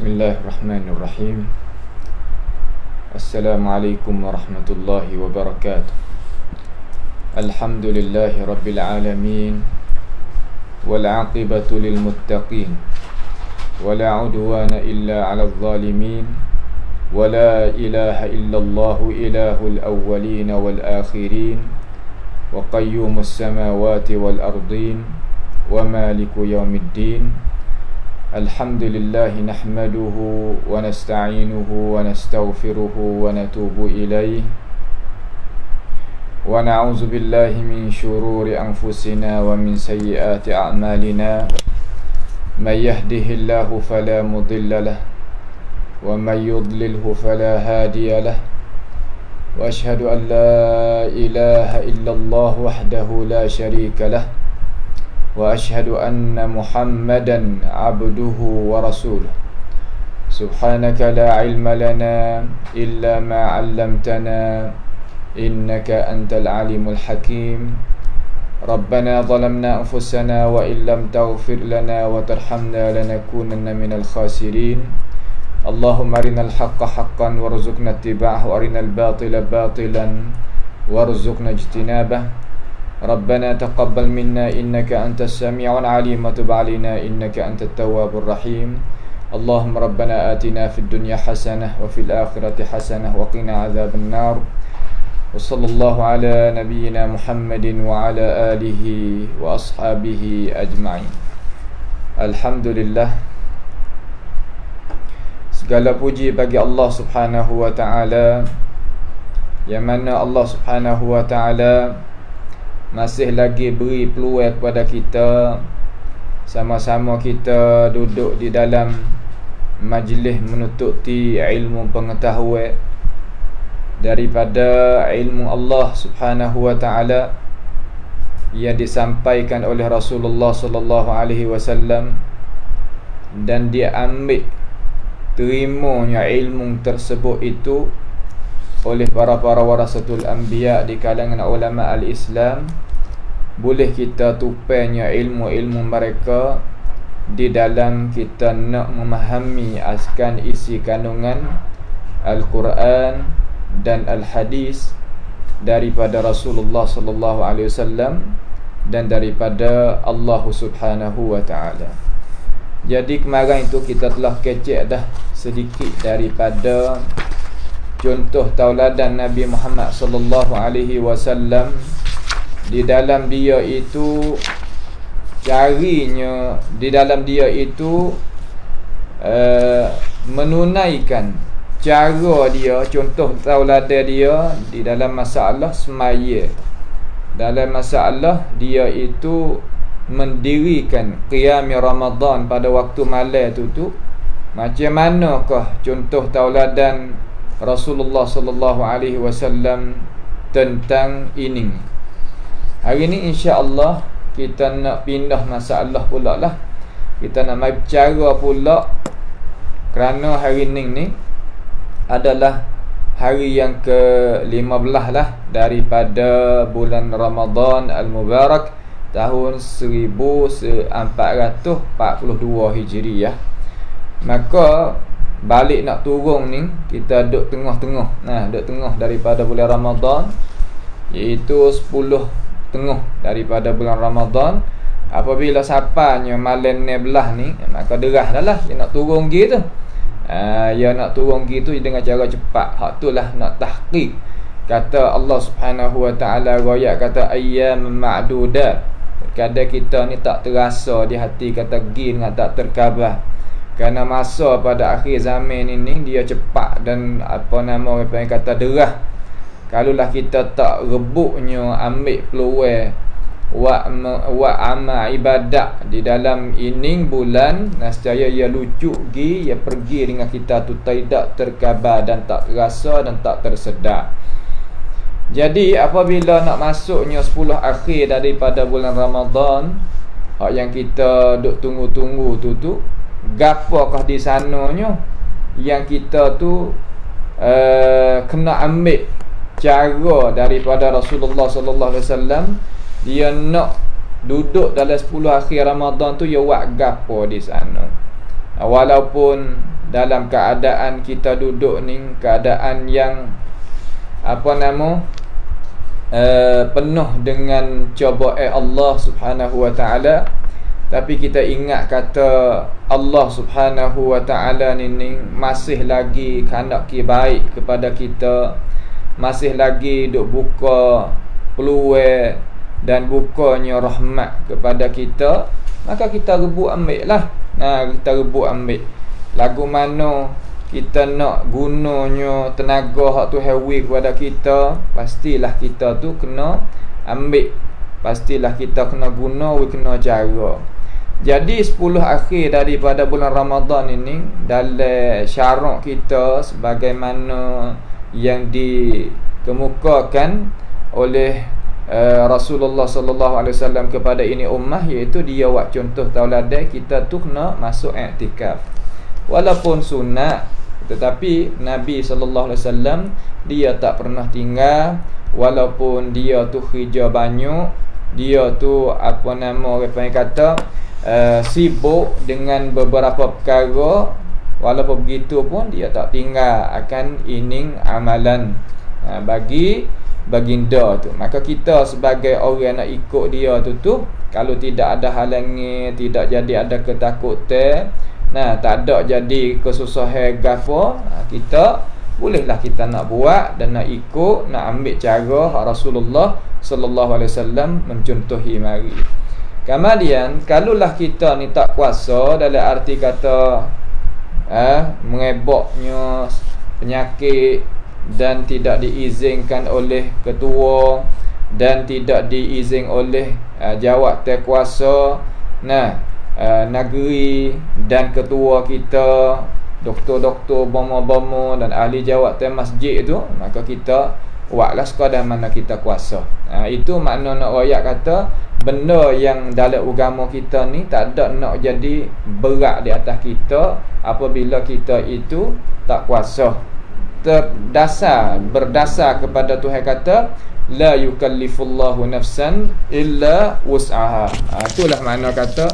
Bismillahirrahmanirrahim. Assalamualaikum warahmatullahi wabarakatuh. Alhamdulillahi rabbil alamin. Wal aqibatu lil muttaqin. Wala udwana illa 'alal zalimin. Wala ilaha illallah ilahul awwalin wal akhirin. Wa qayyumus samawati wal ardin. Wa maliku yaumiddin. Alhamdulillah nahmaduhu wa nasta'inuhu wa nastaghfiruhu wa natubu ilayh wa na'udzu billahi min shururi anfusina wa min sayyiati a'malina may yahdihillahu fala mudilla lahu wa may yudlilhu fala hadiya lahu wa ashhadu an la ilaha illallah wahdahu la sharika lahu wa ashhadu anna Muhammadan abduhu wa rasuluh. Subhanaka la ilma lana illa ma 'allamtana innaka antal alimul hakim. Rabbana zalamna anfusana wa illam taghfir lana wa tarhamna lanakunanna minal khasirin. Allahumma arinal haqqa haqqan warzuqna ittiba'ahu wa arinal batila batilan warzuqna ijtinabah. Rabbana taqabbal minna innaka antas sami'ul 'alim wa tub 'alaina innaka antat tawwabur rahim. Allahumma rabbana atina fid dunya hasanah wa fil akhirati hasanah wa qina 'adzaban nar. Wa sallallahu ala nabiyyina Muhammadin wa ala alihi wa ashabihi ajma'in. Alhamdulillah, segala puji bagi Allah Subhanahu wa ta'ala, yang mana Allah Subhanahu wa ta'ala masih lagi beri peluang kepada kita, sama-sama kita duduk di dalam majlis menututi ilmu pengetahuan daripada ilmu Allah Subhanahu wa ta'ala yang disampaikan oleh Rasulullah sallallahu alaihi wasallam, dan dia ambil terimanya ilmu tersebut itu oleh para warasatul anbiya di kalangan ulama al-Islam. Boleh kita tupainya ilmu-ilmu mereka di dalam kita nak memahami askan isi kandungan Al-Quran dan Al-Hadis daripada Rasulullah sallallahu alaihi wasallam dan daripada Allah Subhanahu wa ta'ala. Jadi kemarin itu kita telah kecek dah sedikit daripada contoh tauladan Nabi Muhammad sallallahu alaihi wasallam. Di dalam dia itu carinya, di dalam dia itu menunaikan cara dia, contoh tauladan dia di dalam masalah semaya. Dalam masalah dia itu mendirikan qiyam Ramadan pada waktu malam tu macam manakah contoh tauladan Rasulullah sallallahu alaihi wasallam tentang ini. Hari ni insya-Allah kita nak pindah masalah pula lah. Kita nak berbicara pula kerana hari ni adalah hari yang ke-15 lah daripada bulan Ramadan Al-Mubarak tahun 1442 Hijriah. Maka balik nak turun ni kita duduk tengah-tengah. Duduk tengah daripada bulan Ramadan, iaitu 10 tengah daripada bulan Ramadan. Apabila sapanya malam 16 ni, maka derah dah lah dia nak turun gitu. Ya nak turun gitu dengan cara cepat. Hak itulah nak tahqiq. Kata Allah Subhanahu wa ta'ala, royak kata ayyam ma'dudat. Kadang kita ni tak terasa di hati, kata gi dengan tak terkabah. Kerana masa pada akhir zaman ini dia cepat dan orang kata derah. Kalaulah kita tak rebuknya ambil peluang wa amal ibadat di dalam ini bulan, nescaya ia lucu gi, ia pergi dengan kita tu tidak terkabar dan tak terasa dan tak tersedar. Jadi apabila nak masuknya 10 akhir daripada bulan Ramadan, yang kita duk tunggu-tunggu tu gapakah di sananya yang kita tu kena ambil cara daripada Rasulullah sallallahu alaihi wasallam. Dia nak duduk dalam 10 akhir Ramadan tu, dia buat gapo di sana. Walaupun dalam keadaan kita duduk ni, keadaan yang penuh dengan cobaan Allah Subhanahu wa taala, tapi kita ingat kata Allah Subhanahu wa taala ni masih lagi hendak baik kepada kita, masih lagi duk buka peluang dan bukanya rahmat kepada kita, maka kita rebut ambil lah. Kita rebut ambil. Lagu mana kita nak gunanya tenaga hak tu hewi kepada kita, pastilah kita tu kena ambil. Pastilah kita kena guna, kena cara. Jadi 10 akhir daripada bulan Ramadan ini, dalam syarak kita sebagaimana yang dikemukakan oleh Rasulullah sallallahu alaihi wasallam kepada ini ummah, iaitu dia buat contoh tauladan kita tu kena masuk i'tikaf. Walaupun sunat, tetapi Nabi sallallahu alaihi wasallam dia tak pernah tinggal, walaupun dia tu kerja banyak, dia tu orang kata sibuk dengan beberapa perkara, walaupun begitu pun dia tak tinggal akan ining amalan bagi baginda tu. Maka kita sebagai orang nak ikut dia tu kalau tidak ada halangi, tidak jadi ada ketakutan, tak ada jadi kesusahan gapo, kita bolehlah kita nak buat dan nak ikut, nak ambil cara Rasulullah sallallahu alaihi wasallam mencontohi mari. Kemudian kalaulah kita ni tak kuasa, dalam arti kata mengeboknya penyakit dan tidak diizinkan oleh ketua dan tidak diizin oleh jawatan kuasa negeri dan ketua kita, doktor-doktor, bomo-bomo dan ahli jawatan masjid itu, maka kita buatlah sekadar mana kita kuasa. Itu makna nak royak kata benda yang dalam agama kita ni tak ada nak jadi berat di atas kita apabila kita itu tak kuasa. Berdasar kepada Tuhan kata la yukallifullahu nafsan illa wus'aha. Itulah makna kata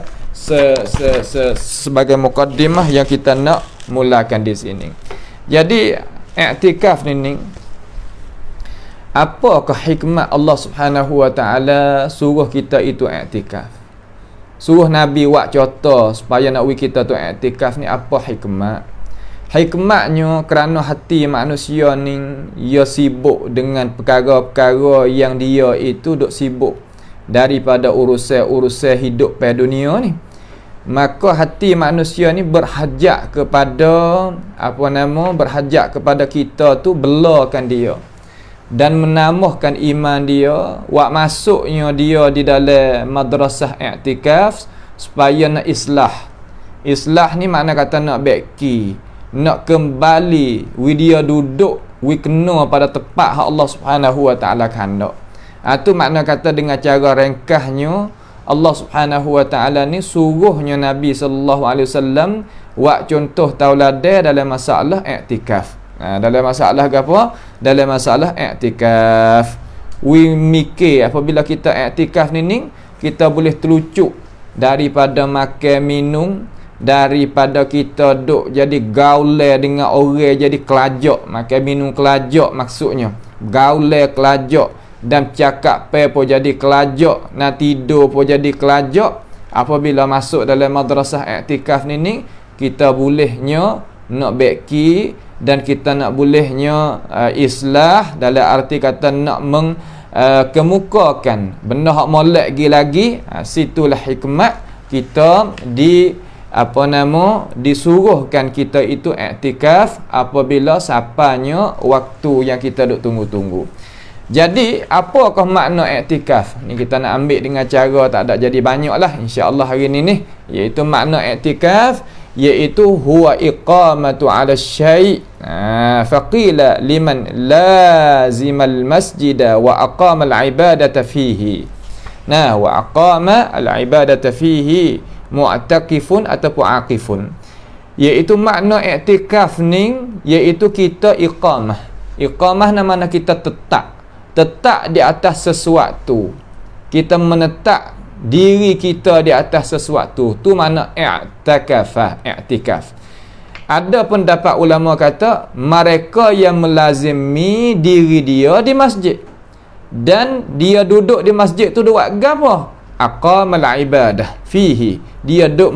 sebagai mukaddimah yang kita nak mulakan di sini. Jadi i'tikaf ni, apakah hikmat Allah Subhanahu wa taala suruh kita itu i'tikaf? Suruh Nabi buat contoh supaya nak kita tu i'tikaf ni, apa hikmat? Hikmatnya kerana hati manusia ni ia sibuk dengan perkara-perkara yang dia itu duk sibuk daripada urusan-urusan hidup pada dunia ni. Maka hati manusia ni berhajat kepada berhajat kepada kita tu belakan dia dan menambahkan iman dia, buat masuknya dia di dalam madrasah i'tikaf supaya nak islah. Islah ni makna kata nak beki, nak kembali dia duduk kena pada tempat hak Allah Subhanahu wa taala kehendak. Itu makna kata dengan cara ringkasnya Allah Subhanahu wa taala ni suruhnya Nabi sallallahu alaihi wasallam buat contoh tauladan dalam masalah i'tikaf. Dalam masalah apa? Dalam masalah i'tikaf. Mikir apabila kita i'tikaf ni kita boleh terlucuk daripada makan minum, daripada kita duk jadi gaulai dengan orang jadi kelajak, makan minum kelajak maksudnya gaulai kelajak, dan cakap pun jadi kelajak, nak tidur pun jadi kelajak. Apabila masuk dalam madrasah i'tikaf ni kita bolehnya nak beki dan kita nak bolehnya islah, dalam arti kata nak kemukakan benda hak molek lagi. Situlah hikmat kita disuruhkan kita itu i'tikaf apabila sapanya waktu yang kita duk tunggu-tunggu. Jadi apakah makna i'tikaf ni, kita nak ambil dengan cara tak ada jadi banyaklah insya-Allah hari ni iaitu makna i'tikaf iaitu huwa iqamatu 'ala syai'. Faqila liman lazimal masjida wa aqama al-ibadata fihi. Wa aqama al-ibadata fihi mu'takifun ataupun aqifun. Iaitu makna i'tikaf ni iaitu kita iqamah. Iqamah nama kita tetap di atas sesuatu. Kita menetap diri kita di atas sesuatu. Tu mana i'tikaf. Ada pendapat ulama kata mereka yang melazimi diri dia di masjid dan dia duduk di masjid tu buat gapo? Aqamal ibadah fihi. Dia duk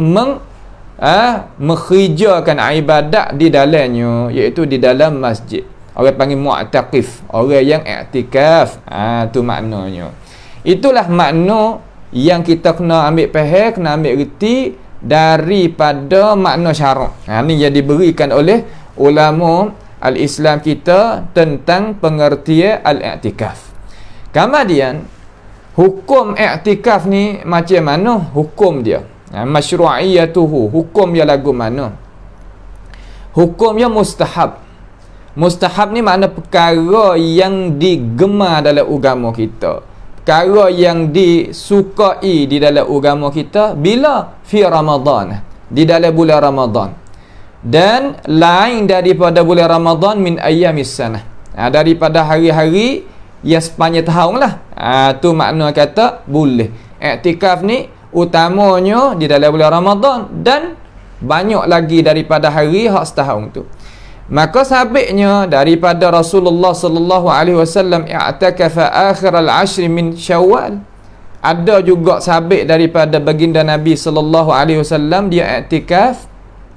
mengkerjakan ibadat di dalamnya, iaitu di dalam masjid. Orang panggil mu'takif, orang yang i'tikaf. Tu maknanya. Itulah makna yang kita kena ambil faham, kena ambil reti daripada makna syarak. Ni yang diberikan oleh ulama al-Islam kita tentang pengertian al-i'tikaf. Kemudian hukum i'tikaf ni macam mana hukum dia? Masyru'iyatuhu, hukum dia lagu mana? Hukumnya mustahab. Mustahab ni makna perkara yang digemar dalam agama kita, perkara yang disukai di dalam agama kita bila fi Ramadan, di dalam bulan Ramadan, dan lain daripada bulan Ramadan min ayyamis sanah, daripada hari-hari yang sepanjang tahun lah. Tu makna kata boleh. I'tikaf ni utamanya di dalam bulan Ramadan dan banyak lagi daripada hari hak setahun tu. Maka sabitnya daripada Rasulullah sallallahu alaihi wasallam i'takafa akhir al-ashr min Syawal. Ada juga sabit daripada baginda Nabi sallallahu alaihi wasallam dia i'tikaf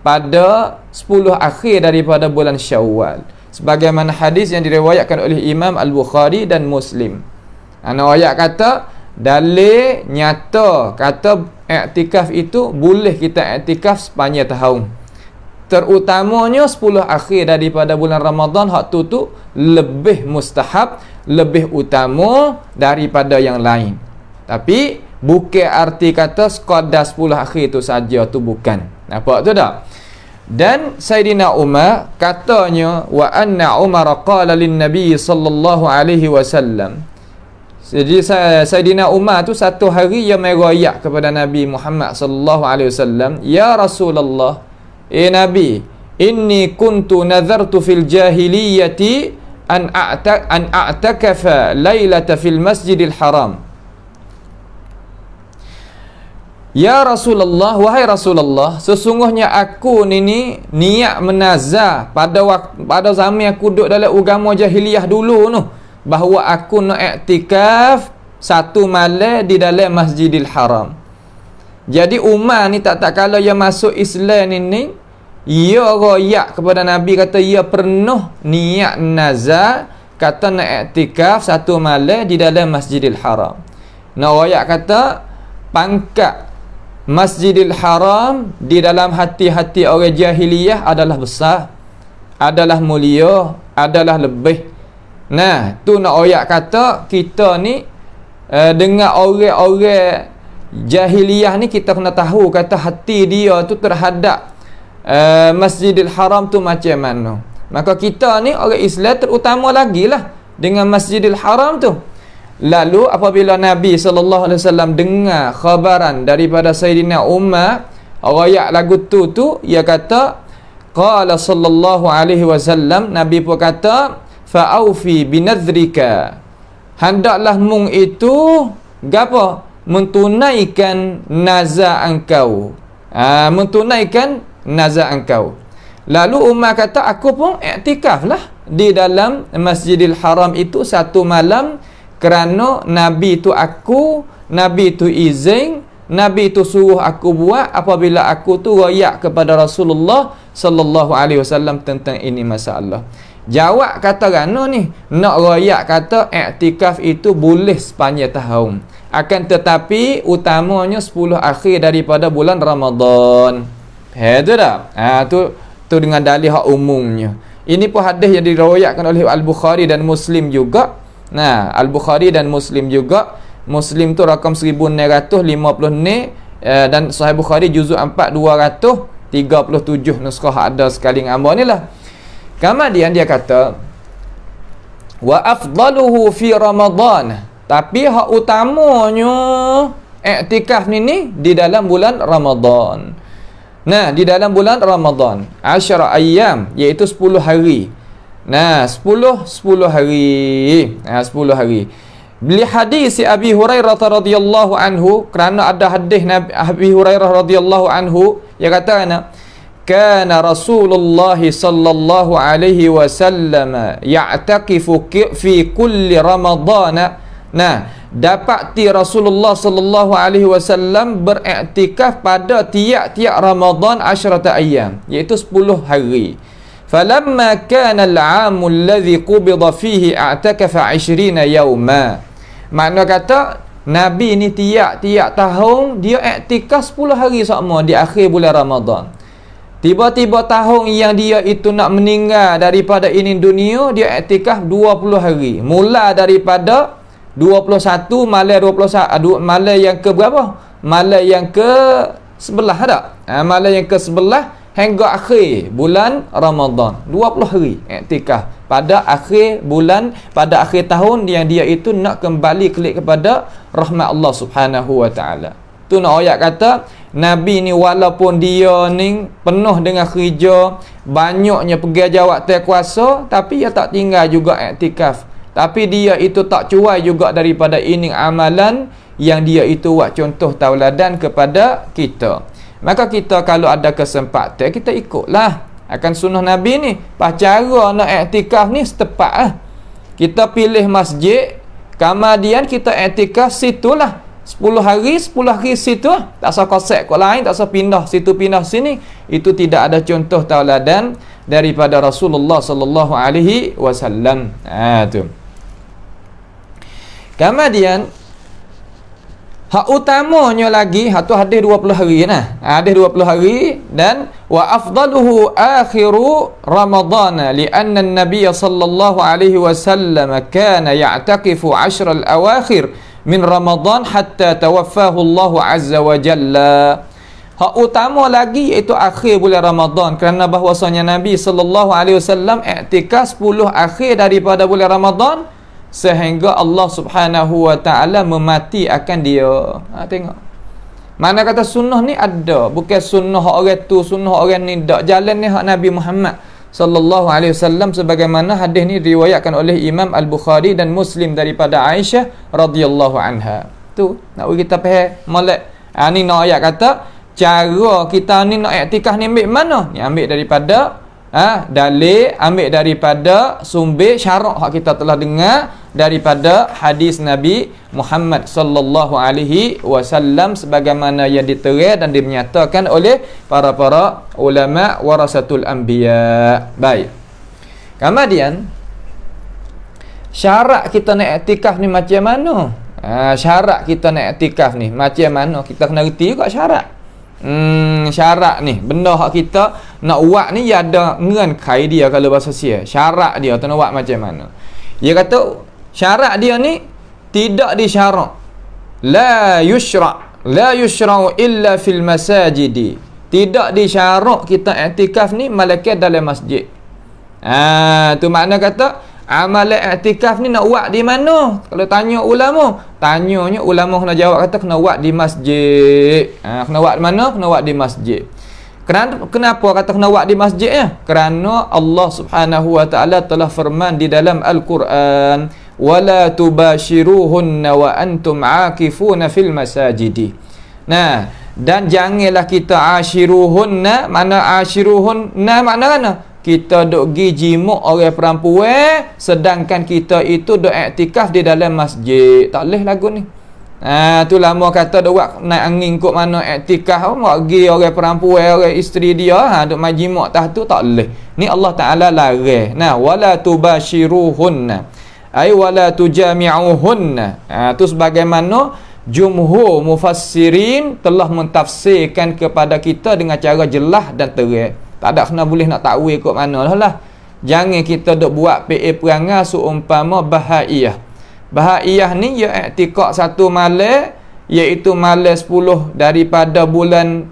pada 10 akhir daripada bulan Syawal. Sebagaimana hadis yang diriwayatkan oleh Imam Al-Bukhari dan Muslim. Ana ayat kata dalil nyata kata i'tikaf itu boleh kita i'tikaf sepanjang tahun. Terutamanya 10 akhir daripada bulan Ramadan, hak tu lebih mustahab, lebih utama daripada yang lain. Tapi bukan arti kata sekadar 10 akhir tu saja, tu bukan. Nampak tu tak? Dan Sayyidina Umar katanya, wa anna Umar qala lin Nabi sallallahu alaihi wasallam. Jadi Sayyidina Umar tu satu hari yang merayak kepada Nabi Muhammad sallallahu alaihi wasallam, ya Rasulullah, Nabi, inni kuntu nazartu fil jahiliyati an a'takafa lailata fil masjidil haram. Ya Rasulullah, wahai Rasulullah, sesungguhnya aku ni niat menazar pada zaman aku duduk dalam agama jahiliyah dulu tu, bahawa aku nak i'tikaf satu malam di dalam Masjidil Haram. Jadi Umar ni tak kala dia masuk Islam ni, ia royak kepada Nabi kata ia pernah niat nazar kata nak i'tikaf satu malam di dalam Masjidil Haram. Nak royak kata pangkat Masjidil Haram di dalam hati-hati orang jahiliyah adalah besar, adalah mulia, adalah lebih. Nah, tu nak royak kata kita ni dengan orang-orang jahiliyah ni kita kena tahu kata hati dia tu terhadap Masjidil Haram tu macam mana. Maka kita ni orang Islam terutama lagi lah dengan Masjidil Haram tu. Lalu apabila Nabi SAW dengar khabaran daripada Sayyidina Umar rakyat lagu tu ia kata qala sallallahu alaihi wasallam, Nabi pun kata fa'aufi binadhrika, hendaklah mung itu gapo mentunaikan nazar engkau. Mentunaikan nazar engkau. Lalu Umar kata aku pun i'tikaf lah di dalam Masjidil Haram itu satu malam, kerana Nabi tu izin, Nabi tu suruh aku buat apabila aku tu royak kepada Rasulullah sallallahu alaihi wasallam tentang ini masalah. Jawab kata rana ni nak royak kata i'tikaf itu boleh sepanjang tahun, akan tetapi utamanya 10 akhir daripada bulan Ramadan. Tu dah. Tu dengan dalil hak umumnya. Ini pun hadis yang diriwayatkan oleh Al-Bukhari dan Muslim juga. Nah, Al-Bukhari dan Muslim juga. Muslim tu rakam 1650 ni, dan Sahih Bukhari juzuk 4 237 nuskah ada sekali dengan ni lah. Kemudian dia kata wa afdaluhu fi Ramadan, tapi hak utamanya i'tikaf ni di dalam bulan Ramadan. Nah, di dalam bulan Ramadan 10 ayyam, iaitu 10 hari. Nah, 10 hari. 10 hari. Beli hadis Abi Hurairah radhiyallahu anhu, kerana ada hadis Nabi Abi Hurairah radhiyallahu anhu yang kata kana Rasulullah sallallahu alaihi wasallam ya'taqifu fi kulli Ramadhan. Nah, dapati Rasulullah sallallahu alaihi wasallam beriktikaf pada tiap-tiap Ramadan 10 ayyam, iaitu 10 hari. Falamma kana al-'aam alladhi qubida fihi i'takafa 20 yawma. Makna kata Nabi ni tiap-tiap tahun dia iktikaf 10 hari sama di akhir bulan Ramadan. Tiba-tiba tahun yang dia itu nak meninggal daripada ini dunia, dia iktikaf 20 hari. Mula daripada 21 malam 21 malam yang ke berapa? Malam yang ke 11 tak? Malam yang ke 11 hingga akhir bulan Ramadan. 20 hari iktikaf pada akhir bulan, pada akhir tahun yang dia itu nak kembali kelik kepada rahmat Allah Subhanahu wa taala. Tu nak ayat kata Nabi ni walaupun dia ni penuh dengan kerja, banyaknya pegawai kuasa, tapi dia tak tinggal juga iktikaf. Tapi dia itu tak cuai juga daripada ini amalan yang dia itu buat contoh tauladan kepada kita. Maka kita kalau ada kesempatan, kita ikutlah akan sunnah Nabi ni. Cara nak iktikaf ni setepat lah. Kita pilih masjid, kemudian kita iktikaf situlah. 10 hari situ lah. Tak usah kosek kot lain, tak usah pindah situ pindah sini. Itu tidak ada contoh tauladan daripada Rasulullah sallallahu alaihi wasallam. Tu. Kemudian hak utamanya lagi, hak tu hadis 20 hari nah. Hadis 20 hari dan wa afdaluhu akhiru Ramadan lianna an-nabiy sallallahu alaihi wasallam kana ya'taqifu 10 al-awakhir min Ramadan hatta tawaffahu Allah azza wa jalla. Hak utama lagi iaitu akhir bulan Ramadan, kerana bahwasanya Nabi sallallahu alaihi wasallam iktikaf 10 akhir daripada bulan Ramadan sehingga Allah Subhanahu wa taala memati akan dia. Tengok. Mana kata sunnah ni ada, bukan sunnah orang tu, sunnah orang ni dak. Jalan ni hak Nabi Muhammad sallallahu alaihi wasallam, sebagaimana hadis ni diriwayatkan oleh Imam Al-Bukhari dan Muslim daripada Aisyah radhiyallahu anha. Tu nak kita faham molek. Ni nak ayat kata cara kita ni nak iktikaf ni ambil mana? Ni ambil daripada dalil, ambil daripada sumber syarak hak kita telah dengar daripada hadis Nabi Muhammad sallallahu alaihi wasallam, sebagaimana yang diterang dan dinyatakan oleh para ulama warasatul anbiya. Baik. Kemudian syarat kita nak iktikaf ni macam mana? Syarat kita nak iktikaf ni macam mana? Kita kena reti juga syarat. Syarat ni benda hak kita nak buat ni ya ada ngan kai dia kalau bahasa sia. Syarat dia tu nak buat macam mana? Dia kata syarat dia ni tidak disyarak. La yushra'u illa fil masajidi. Tidak disyarak kita iktikaf ni malaikat dalam masjid. Tu makna kata amalan iktikaf ni nak buat di mana? Kalau tanya ulama, tanyanya ulama kena jawab kata kena buat di masjid. Kena buat di mana? Kena buat di masjid. Kenapa kata kena buat di masjid ya? Kerana Allah Subhanahu wa taala telah firman di dalam Al-Quran, wala tubashiruhunna wa antum aakifuna fil masajidi. Nah, dan janganlah kita ashiruhunna. Mana ashiruhunna makna mana? Kita duk gi jimuk orang perempuan sedangkan kita itu duk iktikaf di dalam masjid. Tak boleh lagu ni. Tu lama kata duk buat naik angin kok mana iktikaf, mak gi orang perempuan, orang isteri dia duk mai jimuk tah tu tak boleh. Ni Allah Taala larang. Nah, wala tubashiruhunna ai wala tujami'uhunna. Tu sebagaimana jumhur mufassirin telah mentafsirkan kepada kita dengan cara jelas dan terang. Tak ada kena boleh nak takwil kot mana lah. Jangan kita duk buat PA perangai seumpama bahaiyah. Bahaiyah ni ia iktikaf satu malam, iaitu malam 10 daripada bulan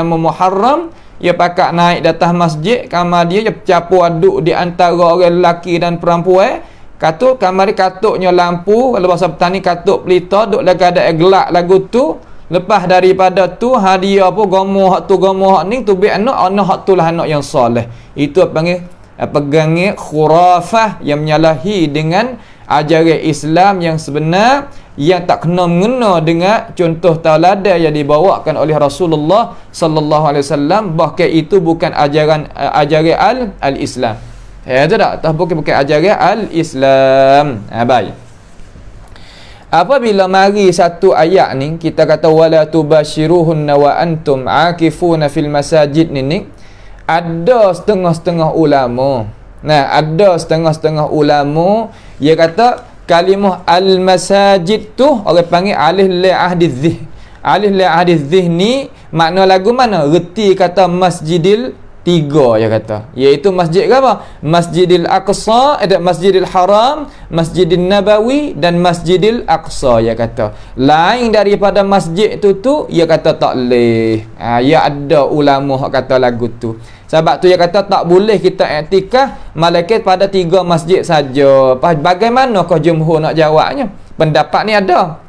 Muharram. Ia pakak naik datang masjid, kamar dia campur aduk di antara orang lelaki dan perempuan. Katuk kamar dia katuknya lampu, kalau bahasa petani katuk pelita, duk lagi ada gelak lagu tu. Lepas daripada tu hadiah apa gomoh hak tu gomoh hak ni tu bi anak hak tu lah anak yang soleh. Itu panggil pegangi khurafah yang menyalahi dengan ajaran Islam yang sebenar, yang tak kena mengena dengan contoh tauladan yang dibawakan oleh Rasulullah sallallahu alaihi wasallam, bahkan itu bukan ajaran al-Islam. Tu tak? Bukan ajaran al-Islam. Baik. Apabila mari satu ayat ni, kita kata wala tubashiruhunna wa antum akifuna fil masajid ni, ada setengah-setengah ulama. Nah, ada setengah-setengah ulama dia kata kalimah al-masajid tu orang panggil alif la ahdi dzih. Alif la ahdi dzih ni makna lagu mana? Reti kata masjidil tiga dia kata, iaitu masjid ke apa? Masjidil Aqsa, ada Masjidil Haram, Masjidil Nabawi dan Masjidil Aqsa dia kata. Lain daripada masjid tu dia kata tak leh. Ya ada ulama hak kata lagu tu. Sebab tu dia kata tak boleh kita iktikaf malaikat pada 3 masjid saja. Bagaimanakah jumhur nak jawabnya? Pendapat ni ada.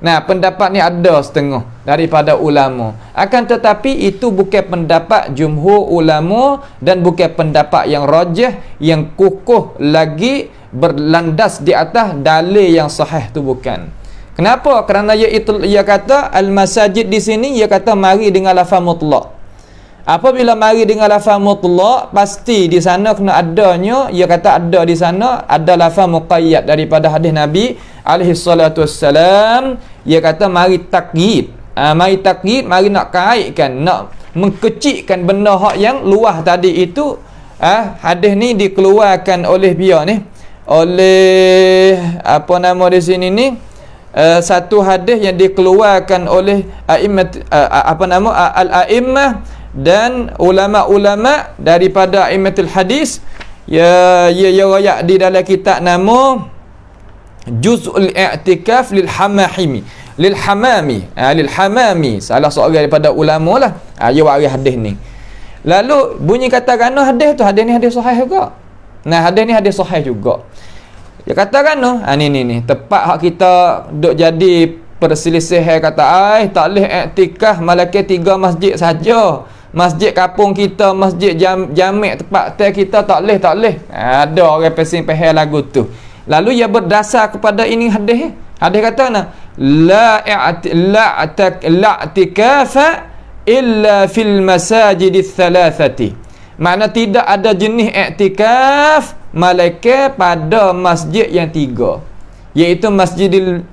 Nah, pendapat ni ada setengah daripada ulama. Akan tetapi itu bukan pendapat jumhur ulama dan bukan pendapat yang rajih, yang kukuh lagi berlandas di atas dalil yang sahih tu bukan. Kenapa? Kerana ia kata al-masajid di sini ia kata mari dengan lafaz mutlak. Apabila mari dengan lafaz mutlak, pasti di sana kena adanya, ia kata ada di sana ada lafaz muqayyad daripada hadis Nabi alaihi salatu wassalam. Ia kata mari takyid. Mari takyid, mari nak kaitkan, nak mengkecikkan benda hak yang luah tadi itu. Hadis ni dikeluarkan oleh dia ni, oleh apa nama di sini ni, satu hadis yang dikeluarkan oleh al-a'immah dan ulama-ulama daripada a'immatul hadis. Ya riwayat di dalam kitab nama Juz'ul I'tikaf lil Hamami, salah seorang daripada ulama lah. Dia waris hadis ni. Lalu bunyi katakan hadis tu, hadis ni hadis sahih juga. Nah, hadis ni hadis sahih juga. Dia katakan ni tepat hak kita duk jadi perselisihan kata tak boleh i'tikaf malaikat 3 masjid saja. Masjid kampung kita, masjid jamek tempat kita tak boleh. Ada orang pesing pehel lagu tu. Lalu ia berdasar kepada ini hadis. Hadis kata la i'tikafa illa fil masajidith thalathati. Makna tidak ada jenis i'tikaf malaikat pada masjid yang 3, iaitu Masjidil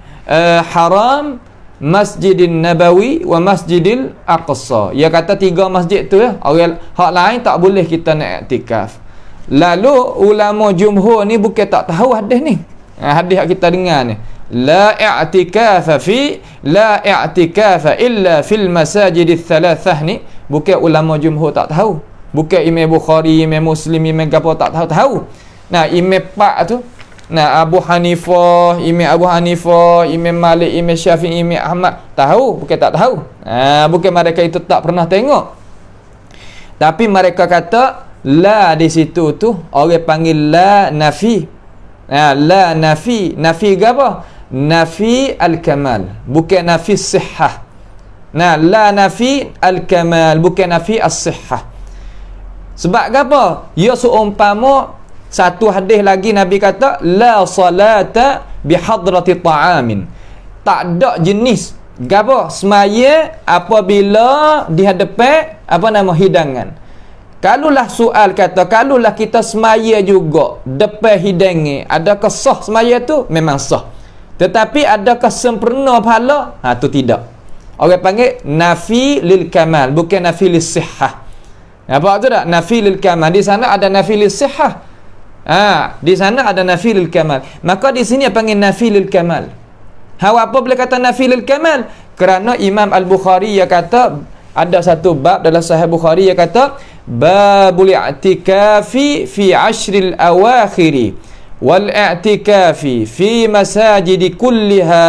Haram, Masjidil Nabawi wa Masjidil Aqsa. Ia kata 3 masjid tu ya. Orang hak lain tak boleh kita nak i'tikaf. Lalu ulama jumhur ni bukan tak tahu hadis ni. Hadis yang kita dengar ni, la i'tikafa illa fil masajidith thalathah ni, bukan ulama jumhur tak tahu. Bukan Imam Bukhari, Imam Muslim, Imam gapo tak tahu. Nah, Imam Pak tu, Imam Abu Hanifah, Imam Malik, Imam Syafi'i, Imam Ahmad tahu, bukan tak tahu. Bukan mereka itu tak pernah tengok. Tapi mereka kata la di situ tu orang panggil la nafi. La nafi. Nafi ke apa? Nafi al-kamal, bukan nafi sihah. La nafi al-kamal, bukan nafi as-sihah. Sebab apa? Ya seumpama satu hadis lagi Nabi kata la salata bihadrati ta'amin. Tak ada jenis gapo semaya apabila di hadapan hidangan. Kalulah soal kata, kalulah kita semaya juga depan hidangan, adakah sah semaya tu? Memang sah. Tetapi adakah sempurna pahala? Tu tidak. Orang panggil nafi lil kamal, bukan nafi lis sihah. Apa tu tak? Nafi lil kamal. Di sana ada nafi lis sihah. Di sana ada nafi lil kamal. Maka di sini panggil nafi lil kamal. Apa boleh kata nafi lil kamal? Kerana Imam Al-Bukhari dia kata ada satu bab dalam Sahih Bukhari dia kata babul i'tikafi fi ashril awakhiri wal i'tikafi fi masajidi kulliha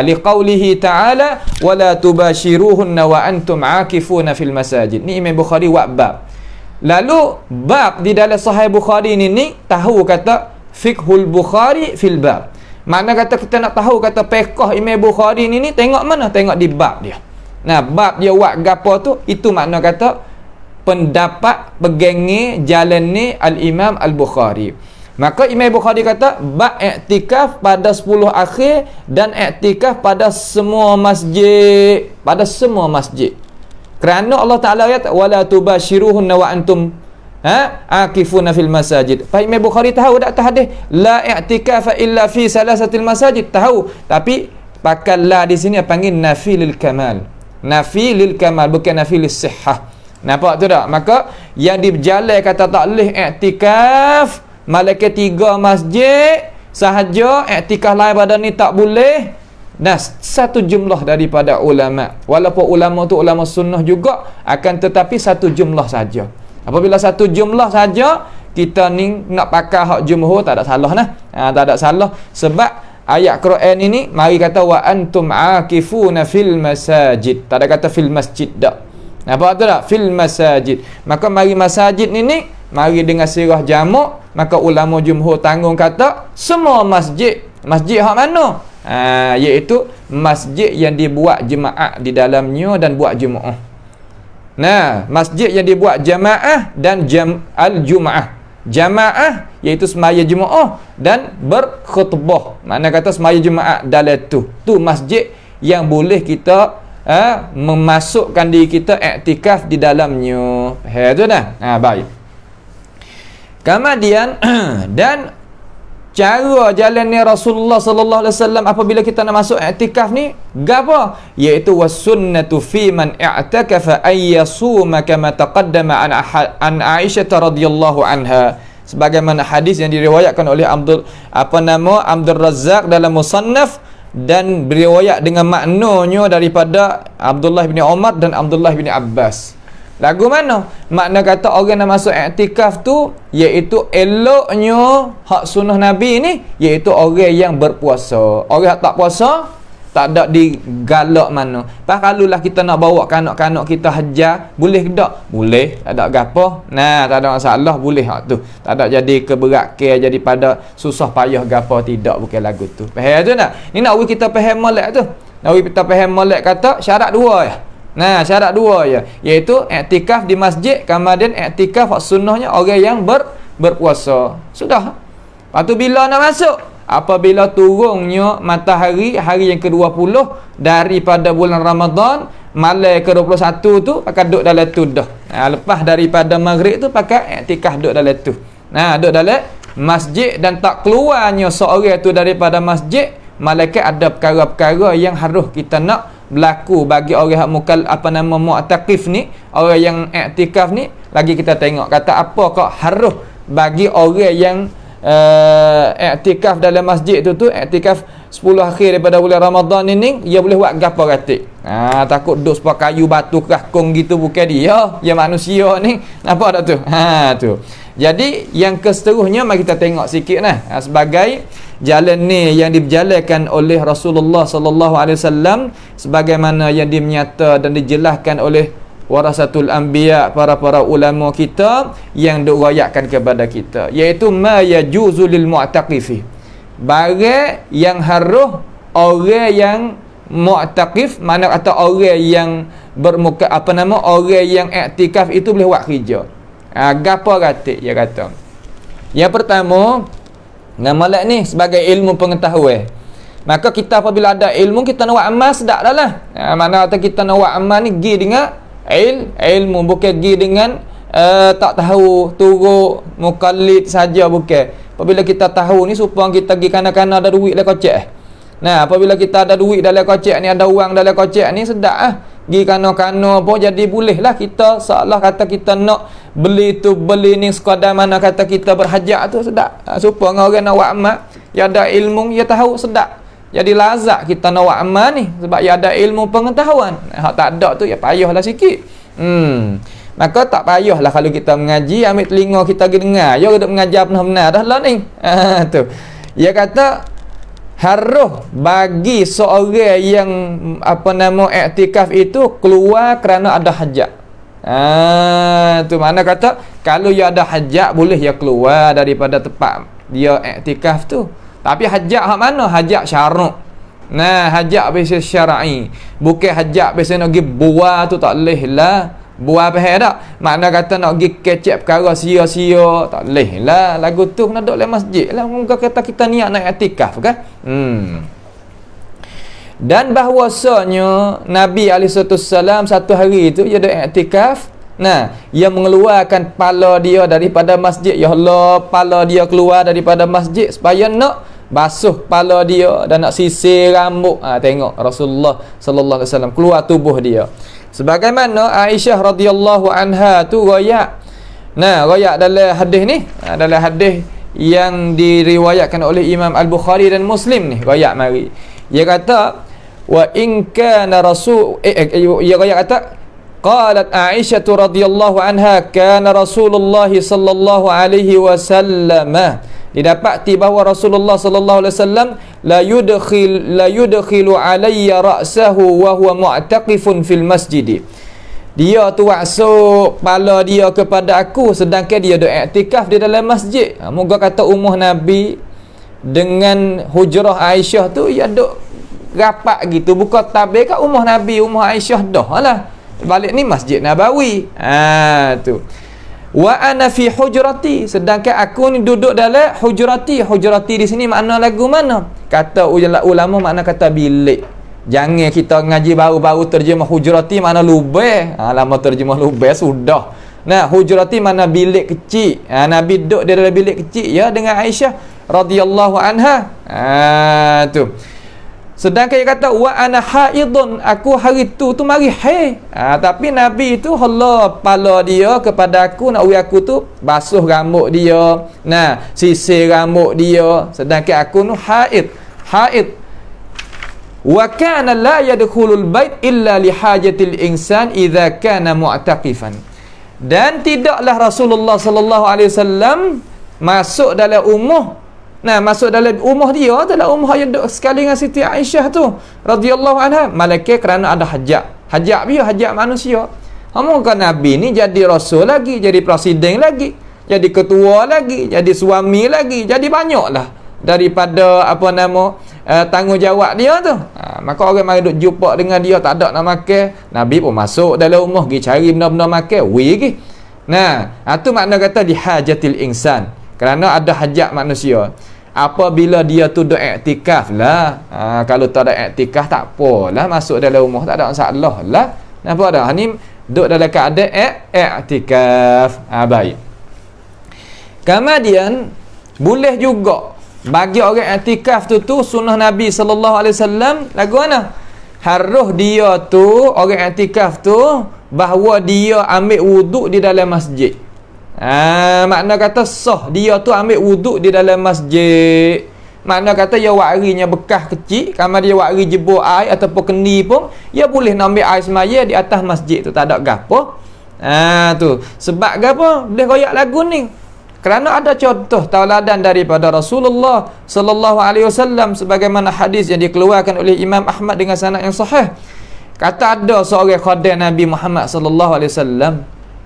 liqaulihi ta'ala wala tubashiruhunna wa antum akifuna fil masajid. Ni Imam Bukhari buat bab. Lalu bab di dalam Sahih Bukhari ni tahu kata fiqhul Bukhari fil bab. Makna kata kita nak tahu kata fiqh Imam Bukhari ni tengok mana? Tengok di bab dia. Bab dia buat gapo tu, itu makna kata pendapat pegangi jalan ni al-Imam Al-Bukhari. Maka Imam Bukhari kata bab i'tikaf pada 10 akhir dan i'tikaf pada semua masjid, pada semua masjid. Kerana Allah Taala kata wala tubashiruhunna wa antum akifuna fil masajid. Fa Imam Bukhari tahu tak hadis la i'tikafa illa fi salasatil masajid, tahu, tapi pakai la di sini panggil nafi lil kamal. Nafi lil kamal, bukan nafi lis sihhah. Nampak tu tak? Maka yang diberjalai kata tak boleh i'tikaf malaikat 3 masjid sahaja, i'tikaf lain pada ni tak boleh. Nah, satu jumlah daripada ulama, walaupun ulama tu ulama sunnah juga, akan tetapi satu jumlah saja. Apabila satu jumlah saja, kita ni nak pakai hak jumhur tak ada salah nah. Tak ada salah, sebab ayat Quran ini mari kata wa antum akifuna fil masajid, tak ada kata fil masjid dak. Nampak tu tak? Fil masajid. Maka mari masajid ni mari dengan sirah jamak, maka ulama jumhur tanggung kata semua masjid. Masjid hak mana? Iaitu masjid yang dibuat jemaah di dalamnya dan buat jemaah. Nah, masjid yang dibuat jamaah dan al-jumaah. Jamaah iaitu semaya jemaah dan berkhutbah. Mana kata semaya jemaah dalam tu. Tu masjid yang boleh kita memasukkan diri kita iktikaf di dalamnya. Tu dah. Baik. Kemudian dan cara jalannya Rasulullah sallallahu alaihi wasallam apabila kita nak masuk iktikaf ni gapo, iaitu wasunnatu fi man i'takafa ay yasuma kama taqaddama an Aisyah radhiyallahu anha, sebagaimana hadis yang diriwayatkan oleh Abdul Razzaq dalam Musannaf dan beriwayat dengan maknanya daripada Abdullah bin Umar dan Abdullah bin Abbas. Lagu mana? Makna kata orang nak masuk iktikaf tu iaitu eloknya hak sunnah Nabi ni, iaitu orang yang berpuasa. Orang yang tak puasa tak ada digalak mana. Pas kalulah kita nak bawa kanak-kanak kita hajar, boleh ke tak? Boleh, tak ada gapo. Nah, tak ada masalah, boleh hak tu. Tak ada jadi keberat ke jadi pada susah payah gapo, tidak, bukan lagu tu. Faham tu tak? Ni nak kita faham molek tu. Nak kita faham molek kata syarat 2 ya. Nah, syarat 2 ya, iaitu iktikaf di masjid, kemudian iktikaf hak sunnahnya orang yang berpuasa. Sudah. Lepas tu bila nak masuk? Apabila turunnya matahari hari yang ke-20 daripada bulan Ramadan, malam ke-21 tu pakai duduk dalam tu dah. Lepas daripada maghrib tu pakai iktikaf duduk dalam tu. Duduk dalam masjid dan tak keluarnya seorang tu daripada masjid, malaikat ada perkara-perkara yang harus kita nak berlaku bagi orang yang mu'takif ni, orang yang iktikaf ni. Lagi kita tengok kata apa kok harus bagi orang yang iktikaf dalam masjid tu iktikaf 10 akhir daripada bulan Ramadan ni, dia boleh buat gapo katik. Takut dos pakai kayu batu kerakung gitu, bukan dia, dia manusia ni. Nampak tak tu? Tu. Jadi yang keseterusnya mari kita tengok sikit sebagai jalan ni yang diberjalankan oleh Rasulullah sallallahu alaihi wasallam, sebagaimana yang dinyata dan dijelaskan oleh warasatul anbiya, para ulama kita yang diriwayatkan kepada kita, iaitu ma yajuzu lil mu'taqifi, barang yang harus orang yang mu'taqif, mana kata orang yang bermuka orang yang iktikaf itu boleh buat kerja. Gapo kata dia kata, yang pertama nama lek ni sebagai ilmu pengetahuan. Maka kita apabila ada ilmu, kita nak buat amal sedak dah lah. Mana kata kita nak buat amal ni gi dengan ilmu, bukan gi dengan tak tahu turut mukallid saja, bukan. Apabila kita tahu ni supaya kita gi kanan-kanan ada duit dalam kocek. Apabila kita ada duit dalam kocek ni, ada wang dalam kocek ni, sedak gi kanan-kanan apa, jadi bolehlah kita seolah kata kita nak beli tu beli ni sekadar mana kata kita berhajat tu, sedak. Supaya orang nak buat amal, dia ada ilmu, dia tahu, sedak. Jadi lazat kita nak buat amal ni sebab dia ada ilmu pengetahuan. Hak tak ada tu ya payahlah sikit. Maka tak payahlah kalau kita mengaji, ambil telinga kita pergi dengar. Ya kita mengajar benar-benar dah lah ni. Tu. Dia kata harus bagi seorang yang iktikaf itu keluar kerana ada hajat. Tu mana kata kalau dia ada hajat boleh dia keluar daripada tempat dia iktikaf tu. Tapi hajat hak mana? Hajat syarak. Hajat biasa syar'i. Bukan hajat biasa nak pergi buah tu tak boleh lah. Buat apa dak? Makna kata nak pergi kecek perkara sia-sia, tak leh lah. Lagu tu kena duduk dalam masjid lah. Muka kata kita niat nak i'tikaf kan? Dan bahawasanya Nabi SAW satu hari itu dia ada i'tikaf. Nah, ia mengeluarkan kepala dia daripada masjid. Ya Allah, kepala dia keluar daripada masjid supaya nak basuh kepala dia dan nak sisir rambut. Tengok Rasulullah sallallahu alaihi wasallam keluar tubuh dia. Sebagaimana Aisyah radhiyallahu anha tu royak. Nah, royak dalam hadis ni, dalam hadis yang diriwayatkan oleh Imam Al-Bukhari dan Muslim ni, royak mari. Dia kata wa in kana rasul dia royak kata qalat Aisyah radhiyallahu anha kana Rasulullah sallallahu alaihi wasallam, didapati bahawa Rasulullah sallallahu alaihi wasallam la yudkhilu alayya ra'sahu wa huwa mu'taqifun fil masjid. Dia tu masuk kepala dia kepada aku sedangkan dia duk i'tikaf di dalam masjid. Moga kata umur Nabi dengan hujrah Aisyah tu ya duk rapat gitu, bukan tabir kat umur Nabi, umur Aisyah dah lah. Balik ni Masjid Nabawi. Tu. Wa ana fi hujrati, sedangkan aku ni duduk dalam hujrati. Hujrati di sini makna lagu mana? Kata ulama makna kata bilik. Jangan kita ngaji baru-baru terjemah hujrati makna lubang. Lama terjemah lubang sudah. Nah, hujrati makna bilik kecil. Nabi duduk di dalam bilik kecil ya dengan Aisyah radhiyallahu anha. Tu. Sedangkan dia kata wa ana haidun, aku hari tu mari haid. Tapi Nabi tu Allah pala dia kepada aku nak uji aku tu basuh rambut dia. Nah, sisir rambut dia. Sedangkan aku tu haid. Wa kana la yadkhulul bait illa li hajatil insan idza kana mu'taqifan. Dan tidaklah Rasulullah sallallahu alaihi wasallam masuk dalam masuk dalam rumah dia, dalam rumah yang duduk sekali dengan Siti Aisyah tu radhiyallahu anha, malaikat kerana ada hajat manusia. Mungkin Nabi ni jadi rasul lagi, jadi presiden lagi, jadi ketua lagi, jadi suami lagi, jadi banyaklah daripada tanggungjawab dia tu. Maka orang mari duk jumpa dengan dia tak ada nak makan, Nabi pun masuk dalam rumah pergi cari benda-benda makan, pergi. Nah, tu makna kata di hajatil insan, kerana ada hajat manusia. Apabila dia tu duk i'tikaf lah. Kalau tak ada i'tikaf tak apalah, masuk dalam rumah tak ada masalah lah. Nampak dah? Ni duk dalam keadaan i'tikaf. Baik. Kemudian boleh juga bagi orang i'tikaf tu sunnah Nabi sallallahu alaihi wasallam lagu mana? Harus dia tu orang i'tikaf tu bahawa dia ambil wuduk di dalam masjid. Makna kata sah dia tu ambil wuduk di dalam masjid. Makna kata ya warinya bekas kecil, kalau dia wari jebur air ataupun kendi pun, dia boleh nak ambil air semaya di atas masjid tu, tak ada gapo. Tu sebab gapo boleh royak lagu ni, kerana ada contoh tauladan daripada Rasulullah sallallahu alaihi wasallam sebagaimana hadis yang dikeluarkan oleh Imam Ahmad dengan sanad yang sahih. Kata ada seorang khadim Nabi Muhammad sallallahu alaihi wasallam,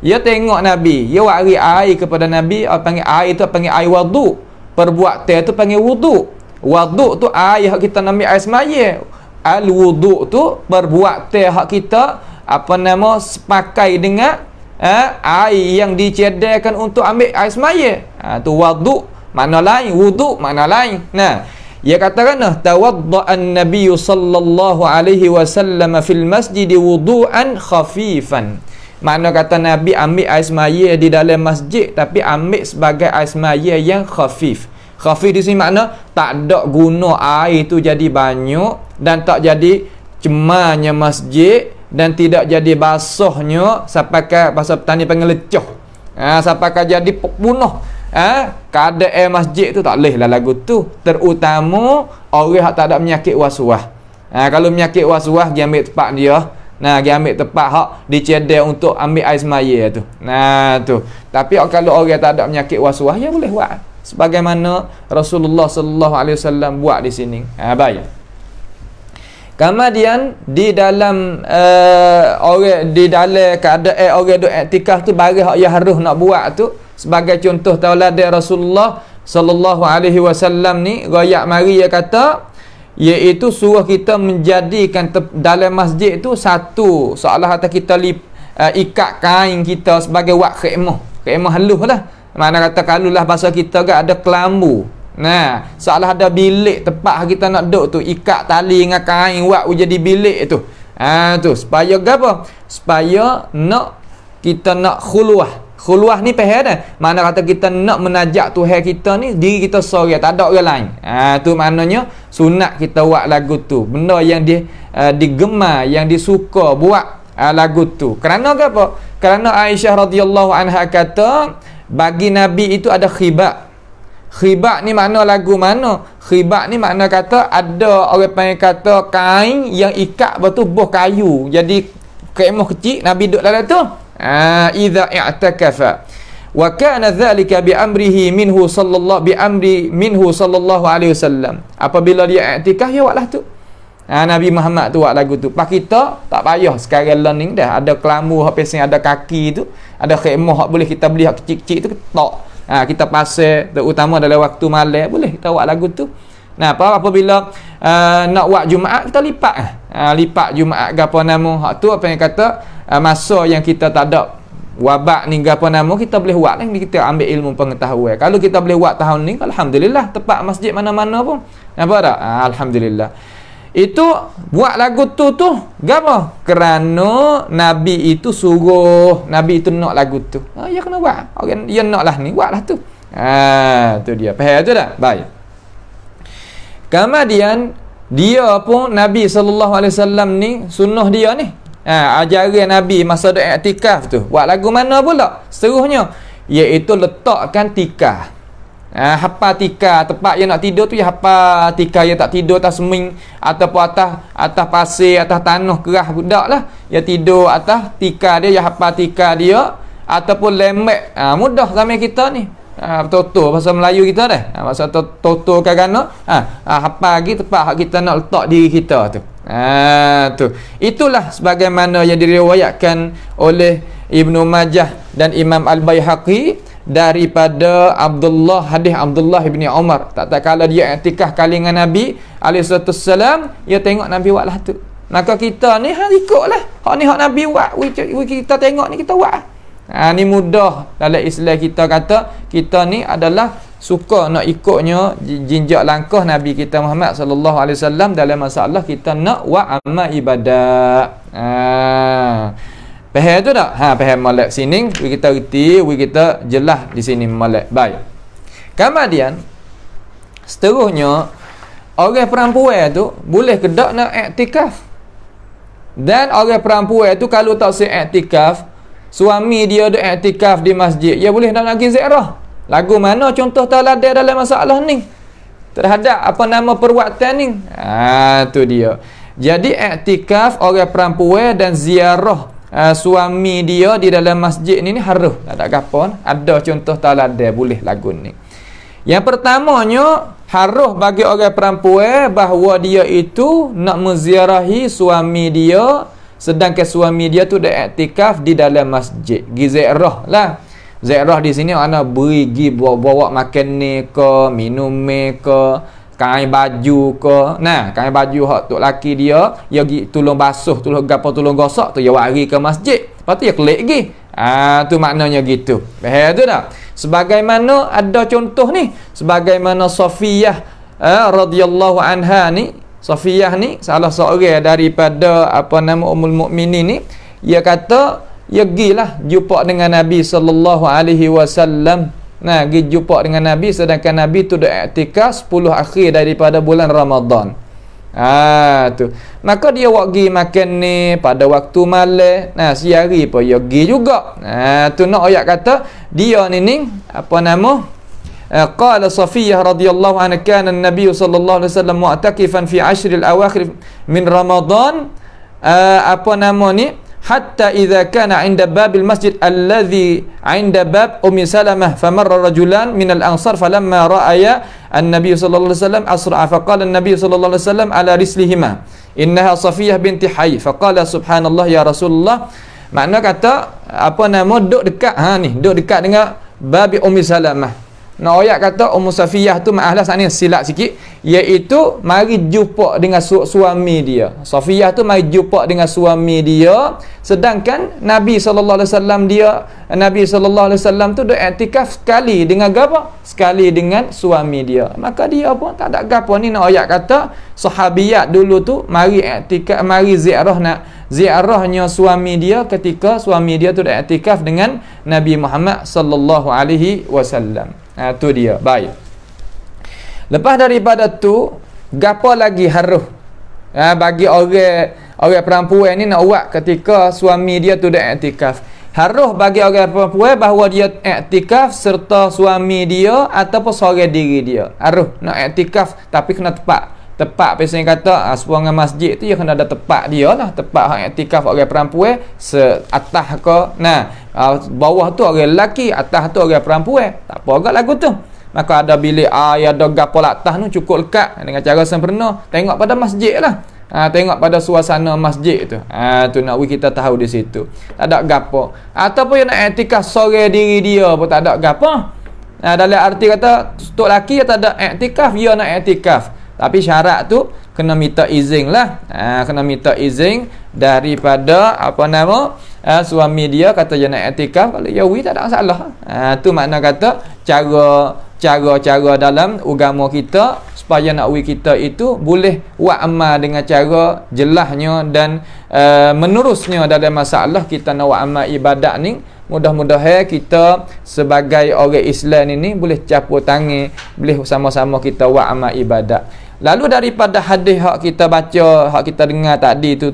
dia tengok Nabi, dia wari air kepada Nabi, panggil air tu panggil air wuduk. Perbuatan tu panggil wuduk. Wuduk tu air hak kita ambil air semaya. Al-wuduk tu perbuatan hak kita sepakai dengan air yang dicediakan untuk ambil air semaya. Tu wuduk makna lain, wuduk makna lain. Nah, dia katakan tawadda'an Nabi sallallahu alaihi wasallam fil masjid wudu'an khafifan. Makna kata Nabi ambil air semaya di dalam masjid, tapi ambil sebagai air semaya yang khafif. Khafif di sini makna tak ada guna air tu jadi banyak dan tak jadi cemarnya masjid dan tidak jadi basahnya sampai ke bahasa petani panggil lecoh. Sampai ke jadi punah. Keadaan masjid tu tak boleh lah lagu tu. Terutama orang yang tak ada penyakit was-was. Kalau penyakit was-was dia ambil tempat dia. Dia ambil tempat hak dicedek untuk ambil air semaya tu. Tu. Tapi kalau orang tak ada penyakit was-was, ya boleh buat. Sebagaimana Rasulullah sallallahu alaihi wasallam buat di sini. Baik. Kemudian di dalam orang di dalam keadaan orang duk i'tikaf tu bagi hak yang harus nak buat tu sebagai contoh tauladan Rasulullah sallallahu alaihi wasallam ni royak mari dia kata iaitu suruh kita menjadikan dalam masjid tu satu seolah kata kita ikat kain kita sebagai wak khemah halus lah. Mana kata kalulah bahasa kita ke ada kelambu. Nah, seolah ada bilik tempat kita nak duduk tu, ikat tali dengan kain wak jadi bilik tu. Tu supaya apa? Supaya kita nak khuluah ni faham dah. Mana kata kita nak menajak Tuhan kita ni, diri kita seorang, tak ada orang lain. Tu maknanya sunat kita buat lagu tu. Benda yang digemar, yang disuka buat lagu tu. Kerana apa? Kerana Aisyah radhiyallahu anha kata bagi Nabi itu ada khibak. Khibak ni makna lagu mana? Khibak ni makna kata ada orang panggil kata kain yang ikat betul buah kayu. Jadi kemah kecil Nabi duduk dalam tu. Idza i'takafa. Wa kana dhalika bi amrihi minhu sallallahu alaihi wasallam. Apabila dia i'tikaf ya buatlah tu. Nabi Muhammad tu buat lagu tu. Pak kita tak payah sekarang learning dah. Ada kelambu hak pesing ada kaki tu, ada khemah hak boleh kita beli hak kecil-kecil tu tak. Kita pasal terutama dalam waktu malam boleh kita buat lagu tu. Nah, apabila nak buat Jumaat kita lipat. Lipat Jumaat gapo nama hak tu apa yang kata masa yang kita tak ada wabak ni gapo nama kita boleh buat ni, kita ambil ilmu pengetahuan. Kalau kita boleh buat tahun ni alhamdulillah, tempat masjid mana-mana pun apa dak alhamdulillah. Itu buat lagu tu gapo? Kerana Nabi itu suruh, Nabi itu nak lagu tu. Ya kena buat. Orang dia naklah ni, buatlah tu. Tu dia. Faham tu dah? Baik. Kemudian dia pun Nabi sallallahu alaihi wasallam ni sunnah dia ni. Ajaran Nabi masa ada i'tikaf tu. Buat lagu mana pula? Seterusnya iaitu letakkan tikar. Hafal tikar tempat yang nak tidur tu, ya hafal tikar yang tak tidur atas seming ataupun atas pasir, atas tanah kerah budak lah, ya tidur atas tikar dia, ya hafal tikar dia ataupun lemek. Mudah zaman kita ni. Toto bahasa Melayu kita dah. Bahasa toto kadang-kadang hafal lagi tempat kita nak letak diri kita tu. Tu. Itulah sebagaimana yang diriwayatkan oleh Ibnu Majah dan Imam Al-Baihaqi daripada hadis Abdullah bin Umar. Tak kala dia i'tikaf kali dengan Nabi alaihi wasallam, dia tengok Nabi buatlah tu. Maka kita ni ikutlah. Hak ni hak Nabi buat, kita tengok ni kita buat. Ni mudah dalam Islam kita kata kita ni adalah suka nak ikutnya jinjak langkah Nabi kita Muhammad sallallahu alaihi wasallam dalam masalah kita nak buat amal ibadat. Faham tu tak? Faham molek sini, kita reti, kita jelas di sini molek. Baik. Kemudian seterusnya orang perempuan tu boleh ke tak nak iktikaf? Dan orang perempuan tu kalau tak se-iktikaf, suami dia ada iktikaf di masjid, dia boleh nak pergi ziarah. Lagu mana contoh teladan dalam masalah ni? Terhadap apa nama perbuatan ni? Tu dia. Jadi iktikaf orang perempuan dan ziarah suami dia di dalam masjid ni harus tak gapo, ada contoh teladan boleh lagu ni. Yang pertamanya harus bagi orang perempuan bahawa dia itu nak menziarahi suami dia sedangkan suami dia tu dah iktikaf di dalam masjid. Ziarah lah. Ziarah di sini ana beri bawa makan ni ke, minum ke, kain baju ke. Nah, kain baju hak tok laki dia pergi tolong basuh, tolong gapo, tolong gosok tu dia wari ke masjid. Lepas tu dia kelik pergi. Tu maknanya gitu. Faham tu tak? Sebagaimana ada contoh ni, sebagaimana Safiyah radhiyallahu anha ni, Safiyah ni salah seorang daripada apa nama Ummul Mukminin ni, dia kata dia gilah jumpa dengan Nabi sallallahu alaihi wasallam. Nah, pergi jumpa dengan Nabi sedangkan Nabi tu dah i'tikaf 10 akhir daripada bulan Ramadan. Tu. Maka dia pergi makan ni pada waktu malam. Nah, siari pun dia pergi juga. Tu nak ayat kata dia ni apa nama? Qala Safiyah radhiyallahu anha kana an-nabiy sallallahu alaihi wasallam mu'takifan fi 10 al-awakhir min Ramadan. Apa nama ni? Hatta idza kana 'inda babil masjid alladhi 'inda bab Ummi Salamah famarra rajulan min al-ansar falamma ra'aya an-nabiy sallallahu alaihi wasallam asra'a faqala an-nabiy sallallahu alaihi wasallam ala rislihima innaha Safiyah binti Hayy faqala subhanallah ya Rasulullah. Makna kata apa nama duduk dekat duduk dekat dengan babi Ummi Salamah. Nak ayat kata Ummu Safiyah tu maaflah saat ni silap sikit, iaitu mari jumpa dengan suami dia. Safiyah tu mari jumpa dengan suami dia, sedangkan Nabi sallallahu alaihi wasallam tu duk iktikaf sekali dengan apa? Sekali dengan suami dia. Maka dia pun tak ada gapo ni nak ayat kata sahabiyat dulu tu mari iktikaf, mari ziarahnya suami dia ketika suami dia tu dak iktikaf dengan Nabi Muhammad sallallahu alaihi wasallam. Tu dia. Baik. Lepas daripada tu, gapo lagi harus bagi orang perempuan ni nak buat ketika suami dia tu dak iktikaf. Harus bagi orang perempuan bahawa dia iktikaf serta suami dia ataupun seorang diri dia. Harus nak iktikaf tapi kena tepat. Tepat biasanya kata sebuah masjid tu dia kena ada tepat dia lah, tepat hak iktikaf orang perempuan atas ke bawah tu orang lelaki, atas tu orang perempuan. Tak apa agak lagu tu. Maka ada bilik air, ada gapo atas tu cukup lekat dengan cara sempurna. Tengok pada masjid lah. Tengok pada suasana masjid tu. Tu nak kita tahu di situ. Tak ada gapo. Ataupun yang nak iktikaf seorang diri dia pun tak ada gapo. Dalam arti kata tok lelaki tak ada iktikaf, dia nak iktikaf. Tapi syarat tu kena minta izin lah. Kena minta izin daripada suami dia, kata dia nak iktikaf. Kalau ya tak ada masalah. Tu makna kata cara dalam agama kita supaya nak kita itu boleh buat amal dengan cara jelasnya dan menerusnya dalam masalah kita nak buat amal ibadat ni. Mudah-mudahan kita sebagai orang Islam ini boleh capur tangan, boleh sama-sama kita buat amal ibadat. Lalu daripada hadis hak kita baca, hak kita dengar tadi tu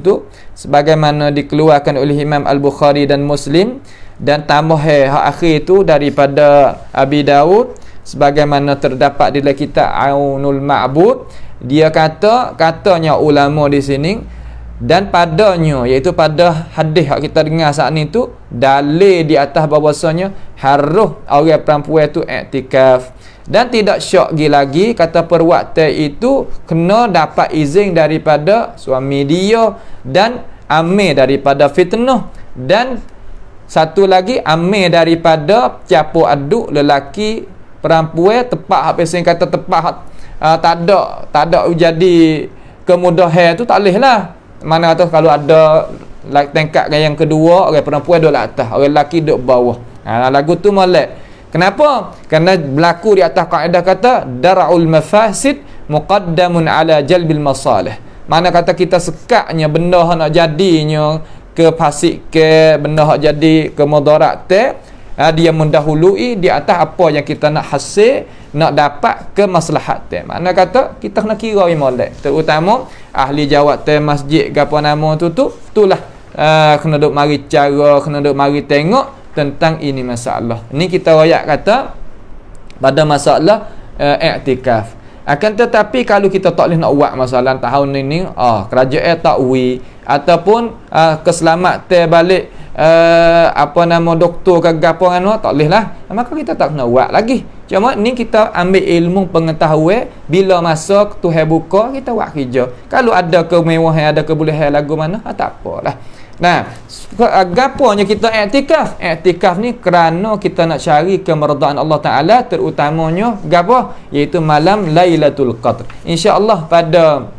sebagaimana dikeluarkan oleh Imam Al-Bukhari dan Muslim, dan tambah hak akhir tu daripada Abi Daud sebagaimana terdapat di dalam kitab Aunul Ma'bud. Dia katanya ulama di sini, dan padanya iaitu pada hadis yang kita dengar saat ni tu dalil di atas bahawasanya harus orang perempuan tu iktikaf, dan tidak syak lagi kata perbuatan itu kena dapat izin daripada suami dia dan amil daripada fitnah, dan satu lagi amil daripada campur aduk lelaki perempuan. Tepat apa yang kata tepat tak ada jadi kemudahan tu tak boleh lah. Mana kata kalau ada tingkat yang kedua, orang perempuan duduk atas, orang lelaki duduk bawah. Lagu tu molek. Kenapa? Kerana berlaku di atas kaedah kata dar'ul mafasid muqaddamun ala jalbil masalih. Mana kata kita sekatnya benda yang nak jadinya ke fasik ke benda yang jadi ke mudarat dia mendahului di atas apa yang kita nak hasil, nak dapat ke maslahat. Mana kata kita kena kira molek, terutama ahli jawab masjid gapo nama itulah kena duk mari cara, kena duk mari tengok tentang ini masalah. Ini kita royak kata pada masalah iktikaf. Akan tetapi kalau kita tak boleh nak buat masalah tahun ini, kerajaan takwi ataupun keselamatan balik doktor ke gapo tak boleh lah, maka kita tak kena buat lagi. Cuma ni kita ambil ilmu pengetahuan, bila masa Tuhan buka kita buat kerja. Kalau ada kemewahan, ada kebolehan lagu mana, tak apalah. Nah, gaponya kita iktikaf? Iktikaf ni kerana kita nak cari kemeridaan Allah Taala, terutamanya gapo? Iaitu malam Lailatul Qadr. Insya-Allah pada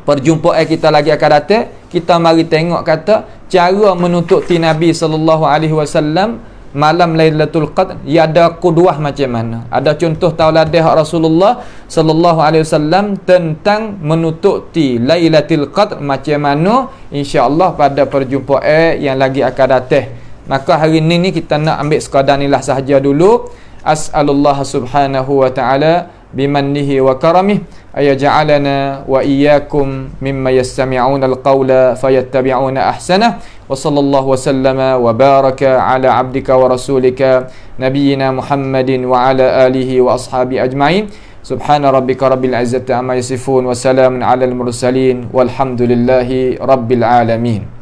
perjumpaan kita lagi akan datang, kita mari tengok kata cara menuntut Nabi sallallahu alaihi wasallam malam Lailatul Qadr. Ia ada qudwah macam mana? Ada contoh tauladah Rasulullah sallallahu alaihi wasallam tentang menututi Lailatul Qadr macam mana, insya-Allah pada perjumpaan yang lagi akan datang. Maka hari ini kita nak ambil sekadar inilah sahaja dulu. As'alullah subhanahu wa ta'ala bimannihi wa karamih ayaj'alana wa iyyakum mimma yastami'una al-qawla fayattabi'una ahsanah. Wa sallallahu wa sallama wa baraka ala abdika wa rasulika nabiyyina Muhammadin wa ala alihi wa ashabi ajma'in. Subhana rabbika rabbil izzati amma yasifun wa salamun ala al-mursalin walhamdulillahi rabbil alamin.